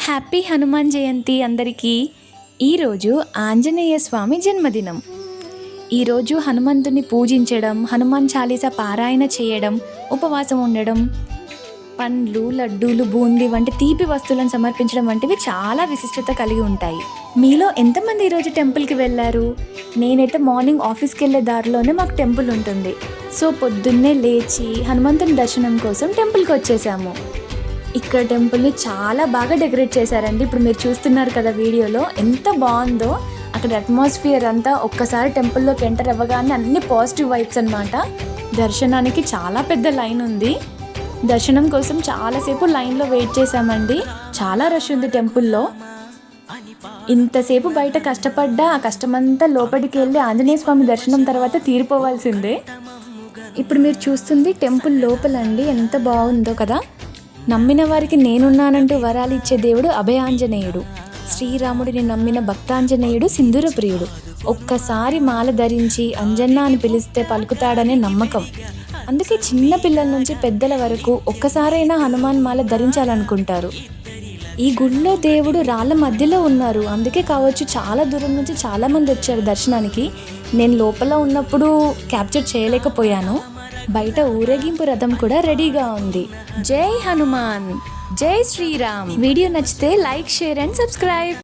Happy Hanuman Jayanti అందరికీ. ఈరోజు ఆంజనేయ స్వామి జన్మదినం. ఈరోజు హనుమంతుని పూజించడం, హనుమాన్ చాలీసా పారాయణ చేయడం, ఉపవాసం ఉండడం, పండ్లు, లడ్డూలు, బూందీ వంటి తీపి వస్తువులను సమర్పించడం వంటివి చాలా విశిష్టత కలిగి ఉంటాయి. మీలో ఎంతమంది ఈరోజు టెంపుల్కి వెళ్ళారు? నేనైతే మార్నింగ్ ఆఫీస్కి వెళ్ళే దారిలోనే మాకు టెంపుల్ ఉంటుంది. సో పొద్దున్నే లేచి హనుమంతుని దర్శనం కోసం టెంపుల్కి వచ్చేసాము. ఇక్కడ టెంపుల్ని చాలా బాగా డెకరేట్ చేశారండి. ఇప్పుడు మీరు చూస్తున్నారు కదా వీడియోలో, ఎంత బాగుందో. అక్కడ అట్మాస్ఫియర్ అంతా ఒక్కసారి టెంపుల్లోకి ఎంటర్ అవ్వగానే అన్ని పాజిటివ్ వైబ్స్ అన్నమాట. దర్శనానికి చాలా పెద్ద లైన్ ఉంది. దర్శనం కోసం చాలాసేపు లైన్లో వెయిట్ చేశామండి. చాలా రష్ ఉంది టెంపుల్లో. ఇంతసేపు బయట కష్టపడ్డా ఆ కష్టమంతా లోపలికి వెళ్ళి ఆంజనేయ స్వామి దర్శనం తర్వాత తీరిపోవాల్సిందే. ఇప్పుడు మీరు చూస్తుంది టెంపుల్ లోపలండి, ఎంత బాగుందో కదా. నమ్మిన వారికి నేనున్నానంటూ వరాలు ఇచ్చే దేవుడు అభయాంజనేయుడు. శ్రీరాముడిని నమ్మిన భక్తాంజనేయుడు సింధూర ప్రియుడు. ఒక్కసారి మాల ధరించి అంజన్న అని పిలిస్తే పలుకుతాడనే నమ్మకం. అందుకే చిన్న పిల్లల నుంచి పెద్దల వరకు ఒక్కసారైనా హనుమాన్ మాల ధరించాలనుకుంటారు. ఈ గుడిలో దేవుడు రాళ్ళ మధ్యలో ఉన్నారు. అందుకే కావచ్చు చాలా దూరం నుంచి చాలామంది వచ్చారు దర్శనానికి. నేను లోపల ఉన్నప్పుడు క్యాప్చర్ చేయలేకపోయాను. బయట ఊరేగింపు రథం కూడా రెడీగా ఉంది. జై హనుమాన్, జై శ్రీరామ్. వీడియో నచ్చితే లైక్, షేర్ అండ్ సబ్స్క్రైబ్.